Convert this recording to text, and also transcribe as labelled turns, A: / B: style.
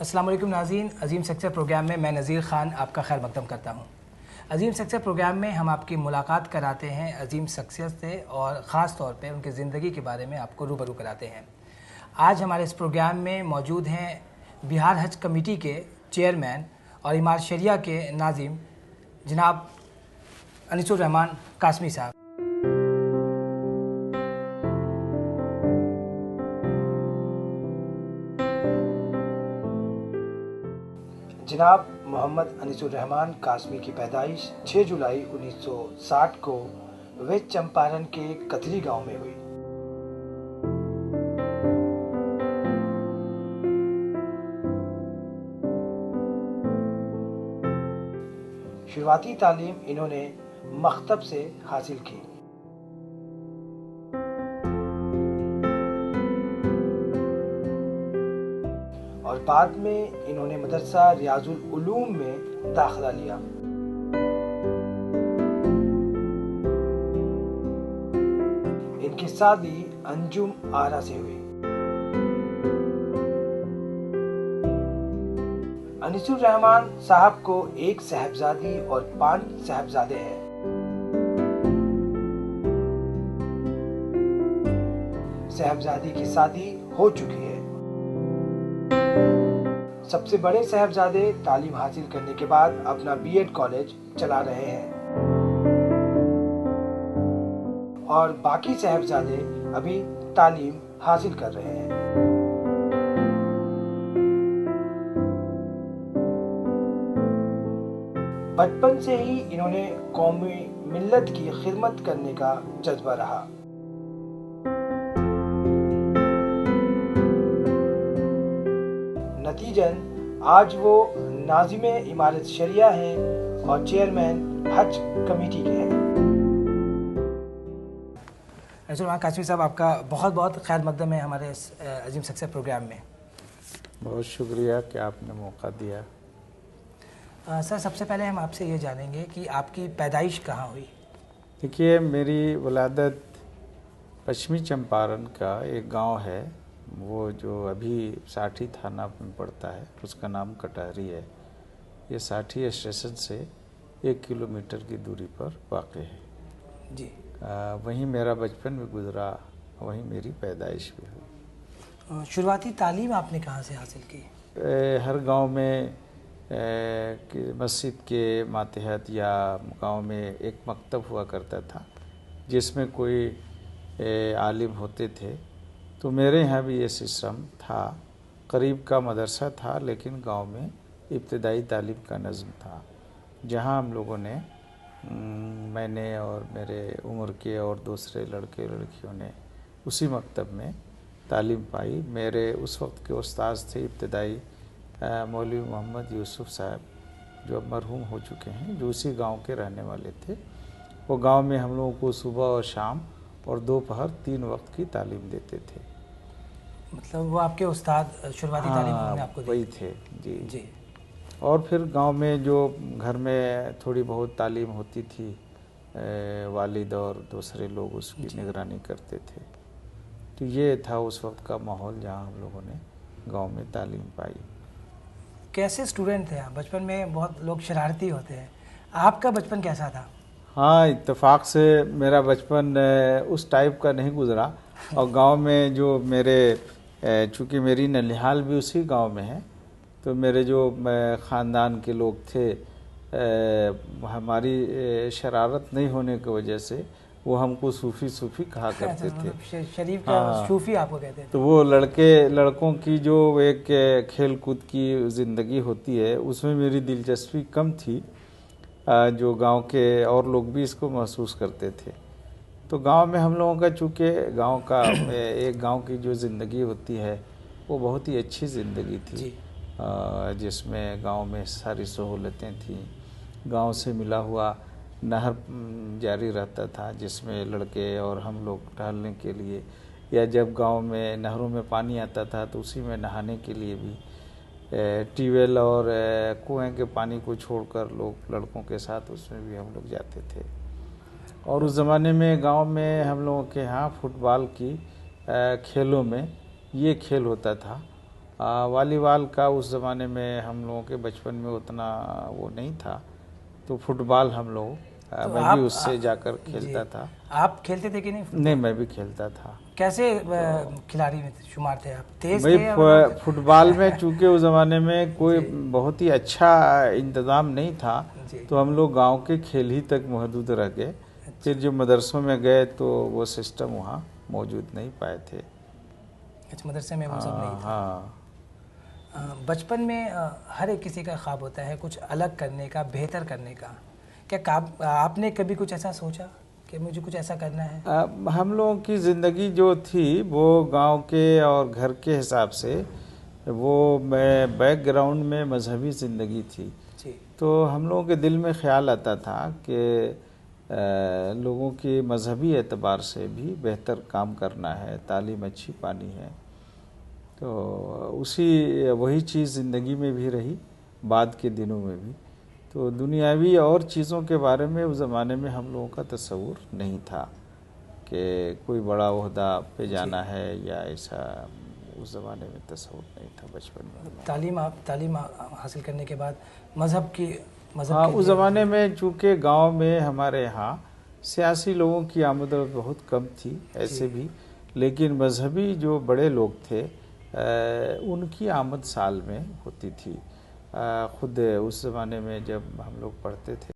A: अस्सलाम वालेकुम नाज़रीन, अज़ीम सक्सेस प्रोग्राम में मैं नज़ीर ख़ान आपका खैर मक़दम करता हूँ। अज़ीम सक्सेस प्रोग्राम में हम आपकी मुलाकात कराते हैं अज़ीम सक्सेस से और ख़ास तौर पे उनकी ज़िंदगी के बारे में आपको रूबरू कराते हैं। आज हमारे इस प्रोग्राम में मौजूद हैं बिहार हज कमेटी के चेयरमैन और इमारत शरिया के नाज़िम जनाब अनीसुर रहमान कासमी साहब। जनाब मोहम्मद अनीसुर रहमान कासमी की पैदाइश 6 जुलाई 1960 को वेस्ट चंपारण के कथरी गांव में हुई। शुरुआती तालीम इन्होंने मख्तब से हासिल की और बाद में इन्होंने मदरसा रियाजुल उलूम में दाखिला लिया। इनकी शादी अंजुम आरा से हुई। अनीसुर रहमान साहब को एक साहबजादी और 5 साहबजादे हैं। साहबजादी की शादी हो चुकी है। सबसे बड़े साहबजादे तालीम हासिल करने के बाद अपना बीएड कॉलेज चला रहे हैं और बाकी साहबजादे अभी तालीम हासिल कर रहे हैं। बचपन से ही इन्होंने कौमी मिल्लत की खिदमत करने का जज्बा रहा। नतीजन आज वो नाज़िम इमारत शरिया हैं और चेयरमैन हज कमेटी के हैं। अनीसुर कासमी साहब, आपका बहुत बहुत खैर मकदम है हमारे इस अज़ीम सक्सेस प्रोग्राम में।
B: बहुत शुक्रिया कि आपने मौका दिया।
A: सर, सबसे पहले हम आपसे ये जानेंगे कि आपकी पैदाइश कहाँ हुई?
B: देखिए, मेरी वलादत पश्चिमी चंपारण का एक गांव है, वो जो अभी साठी थाना में पड़ता है, उसका नाम कटहरी है। ये साठी स्टेशन से 1 किलोमीटर की दूरी पर वाक़ है
A: जी।
B: वहीं मेरा बचपन भी गुजरा, वहीं मेरी पैदाइश भी हुई।
A: शुरुआती तालीम आपने कहाँ से हासिल की?
B: हर गांव में मस्जिद के मातहत या गांव में एक मकतब हुआ करता था जिसमें कोई आलिम होते थे। तो मेरे यहाँ भी ये सिस्टम था। करीब का मदरसा था लेकिन गांव में इब्तदाई तालीम का नज़्म था, जहाँ हम लोगों ने मैंने और मेरे उम्र के और दूसरे लड़के लड़कियों ने उसी मकतब में तालीम पाई। मेरे उस वक्त के उस्ताद थे इब्तदाई मौलवी मोहम्मद यूसुफ साहब, जो अब मरहूम हो चुके हैं, जो उसी गांव के रहने वाले थे। वो गांव में हम लोगों को सुबह और शाम और दोपहर 3 वक्त की तालीम देते थे।
A: मतलब वो आपके उस्ताद शुरुआती तालीम उन्होंने आपको दी?
B: वही थे जी। और फिर गांव में जो घर में थोड़ी बहुत तालीम होती थी, वालिद और दूसरे लोग उसकी निगरानी करते थे। तो ये था उस वक्त का माहौल जहां हम लोगों ने गांव में तालीम पाई।
A: कैसे स्टूडेंट थे आप? बचपन में बहुत लोग शरारती होते हैं, आपका बचपन कैसा था?
B: हाँ, इत्तेफाक से मेरा बचपन उस टाइप का नहीं गुजरा। और गांव में जो मेरे चूँकि मेरी ननिहाल भी उसी गांव में है, तो मेरे जो ख़ानदान के लोग थे, हमारी शरारत नहीं होने की वजह से वो हमको सूफ़ी कहा करते थे।
A: शरीफ का सूफ़ी आपको कहते थे।
B: तो वो लड़कों की जो एक खेल कूद की ज़िंदगी होती है, उसमें मेरी दिलचस्पी कम थी। जो गांव के और लोग भी इसको महसूस करते थे। तो गांव में हम लोगों का चूँकि गांव का एक गांव की जो ज़िंदगी होती है वो बहुत ही अच्छी ज़िंदगी थी, जिसमें गांव में सारी सहूलतें थीं। गांव से मिला हुआ नहर जारी रहता था, जिसमें लड़के और हम लोग टहलने के लिए, या जब गांव में नहरों में पानी आता था तो उसी में नहाने के लिए भी ट्यूबवेल और कुएं के पानी को छोड़कर लोग लड़कों के साथ उसमें भी हम लोग जाते थे। और उस ज़माने में गांव में हम लोगों के यहाँ फुटबॉल की खेलों में ये खेल होता था वॉलीबॉल का उस ज़माने में हम लोगों के बचपन में उतना वो नहीं था, तो फुटबॉल हम लोग मैं भी उससे जाकर खेलता था।
A: आप खेलते थे कि नहीं?
B: नहीं, मैं भी खेलता था।
A: कैसे खिलाड़ी में शुमार थे आप? तेज
B: भाई
A: थे?
B: फुटबॉल में चूंकि उस ज़माने में कोई बहुत ही अच्छा इंतज़ाम नहीं था, तो हम लोग गांव के खेल ही तक महदूद रह गए। फिर जो मदरसों में गए तो वो सिस्टम वहाँ मौजूद नहीं पाए थे।
A: अच्छा, मदरसे में वो सब नहीं था।
B: हाँ।
A: बचपन में हर एक किसी का ख्वाब होता है कुछ अलग करने का, बेहतर करने का। क्या आपने कभी कुछ ऐसा सोचा कि मुझे कुछ ऐसा करना है?
B: हम लोगों की ज़िंदगी जो थी वो गांव के और घर के हिसाब से, वो मैं बैकग्राउंड में मजहबी ज़िंदगी थी
A: जी।
B: तो हम लोगों के दिल में ख्याल आता था कि लोगों के मजहबी एतबार से भी बेहतर काम करना है, तालीम अच्छी पानी है। तो वही चीज़ ज़िंदगी में भी रही, बाद के दिनों में भी। तो दुनियावी और चीज़ों के बारे में उस ज़माने में हम लोगों का तस्वुर नहीं था कि कोई बड़ा ओहदा पे जाना है या ऐसा, उस ज़माने में तस्वुर नहीं था बचपन में।
A: तालीम हासिल करने के बाद मज़हब
B: हाँ, उस ज़माने में चूँकि गांव में हमारे यहाँ सियासी लोगों की आमद बहुत कम थी ऐसे भी, लेकिन मजहबी जो बड़े लोग थे उनकी आमद साल में होती थी। खुद उस ज़माने में जब हम लोग पढ़ते थे